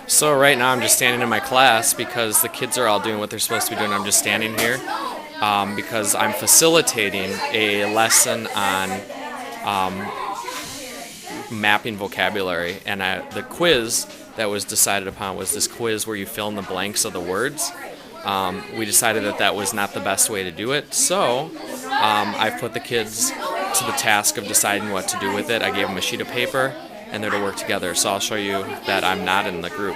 So right now I'm just standing in my class because the kids are all doing what they're supposed to be doing. I'm just standing here because I'm facilitating a lesson on mapping vocabulary, and the quiz that was decided upon was this quiz where you fill in the blanks of the words. We decided that that was not the best way to do it, so I've put the kids to the task of deciding what to do with it. I gave them a sheet of paper, and they're to work together. So I'll show you that I'm not in the group.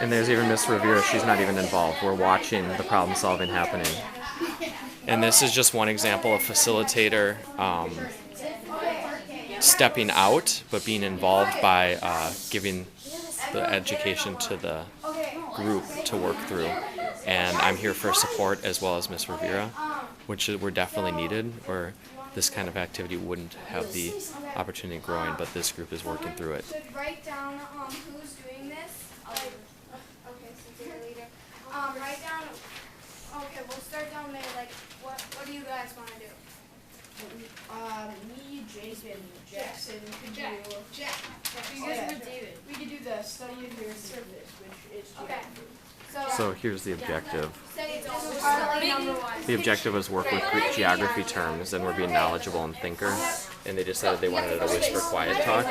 And there's even Miss Rivera. She's not even involved. We're watching the problem solving happening. And this is just one example of Facilitator stepping out, but being involved by giving the education to the group to work through. And I'm here for support as well as Miss Rivera, which were definitely needed, or this kind of activity wouldn't have the opportunity of growing, but this group is working through it. Write down who's doing this. Okay, so you're the leader. Write down, okay, we'll start down there, like, what do you guys want to do? Me, Jason could do... Jack. You guys with David. We could do the study of your surface, which is Okay. So here's the objective. Number one. The objective was work with Greek geography terms, and we're being knowledgeable and thinker. And they decided they wanted a whisper quiet talk.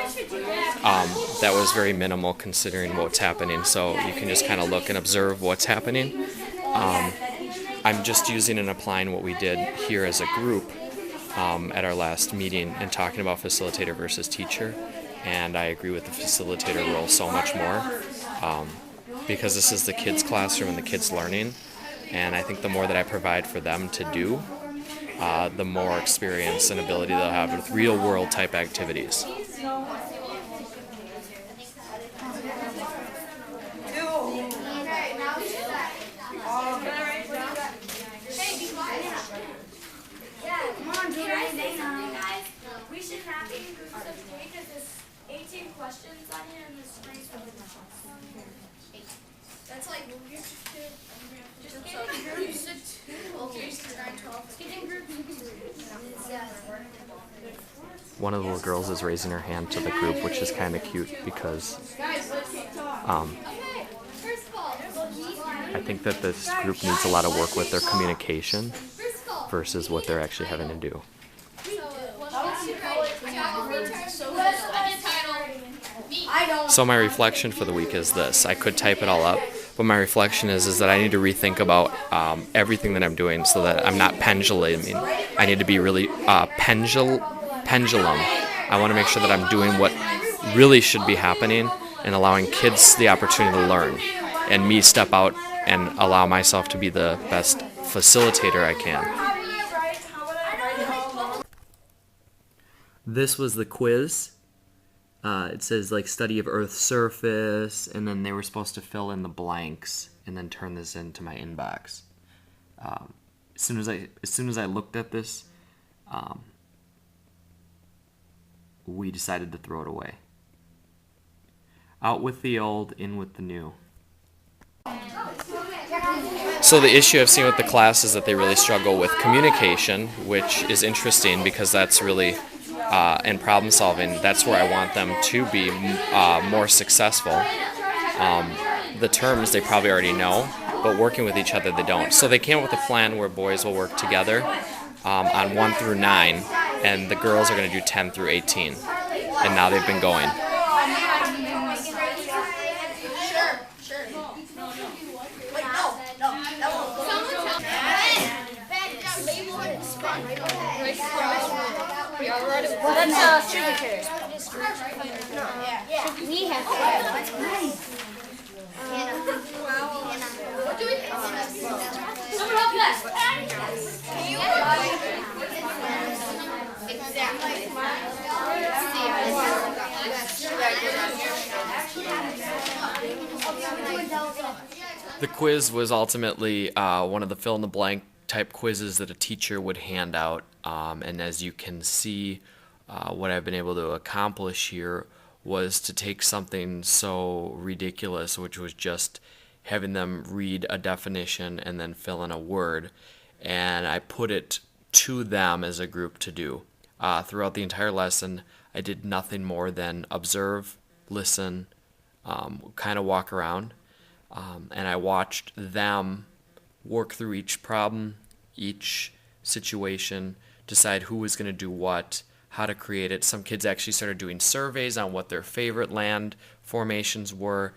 That was very minimal considering what's happening, so you can just kind of look and observe what's happening. I'm just using and applying what we did here as a group at our last meeting and talking about facilitator versus teacher. And I agree with the facilitator role so much more. Because this is the kids' classroom and the kids' learning, and I think the more that I provide for them to do, the more experience and ability they'll have with real-world type activities. We should map it in groups of 3 because there's 18 questions on here and there's 3 subjects. That's like One of the little girls is raising her hand to the group, which is kind of cute because I think that this group needs a lot of work with their communication versus what they're actually having to do. So my reflection for the week is this. I could type it all up, but my reflection is that I need to rethink about everything that I'm doing so that I'm not pendulating. I need to be really pendulum. I want to make sure that I'm doing what really should be happening and allowing kids the opportunity to learn, and me step out and allow myself to be the best facilitator I can. This was the quiz. It says like study of Earth's surface, and then they were supposed to fill in the blanks and then turn this into my inbox. As soon as I looked at this, we decided to throw it away. Out with the old, in with the new. So the issue I've seen with the class is that they really struggle with communication, which is interesting because that's really and problem solving, that's where I want them to be more successful. The terms they probably already know, but working with each other they don't. So they came up with a plan where boys will work together on 1 through 9, and the girls are going to do 10 through 18. And now they've been going. That's tributary. We have The quiz was ultimately one of the fill-in-the-blank type quizzes that a teacher would hand out, and as you can see, what I've been able to accomplish here was to take something so ridiculous, which was just having them read a definition and then fill in a word, and I put it to them as a group to do. Throughout the entire lesson, I did nothing more than observe, listen, kind of walk around, and I watched them work through each problem, each situation, decide who was going to do what, how to create it. Some kids actually started doing surveys on what their favorite land formations were.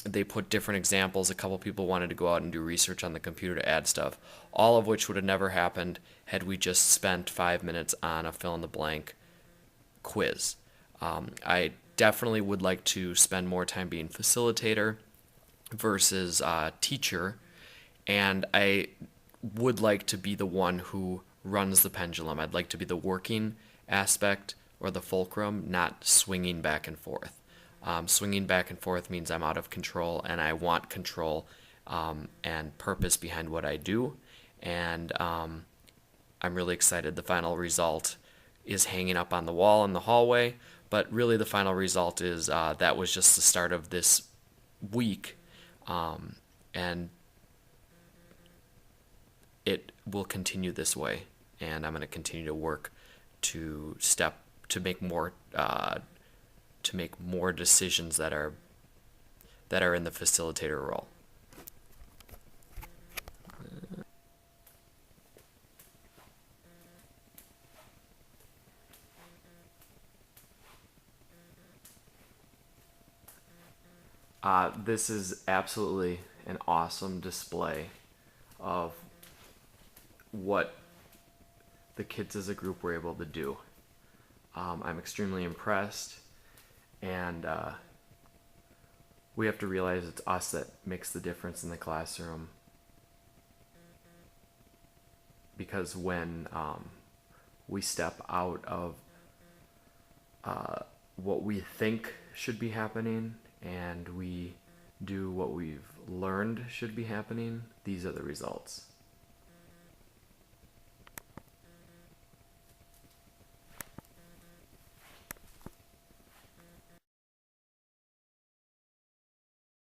They put different examples. A couple people wanted to go out and do research on the computer to add stuff, all of which would have never happened had we just spent 5 minutes on a fill-in-the-blank quiz. I definitely would like to spend more time being facilitator versus teacher, and I would like to be the one who runs the pendulum. I'd like to be the working aspect or the fulcrum, not swinging back and forth. Swinging back and forth means I'm out of control, and I want control and purpose behind what I do. And I'm really excited. The final result is hanging up on the wall in the hallway, but really the final result is that was just the start of this week, and it will continue this way. And I'm going to continue to work to make more decisions that are in the facilitator role. This is absolutely an awesome display of what the kids as a group were able to do. I'm extremely impressed, and we have to realize it's us that makes the difference in the classroom, because when we step out of what we think should be happening and we do what we've learned should be happening, these are the results.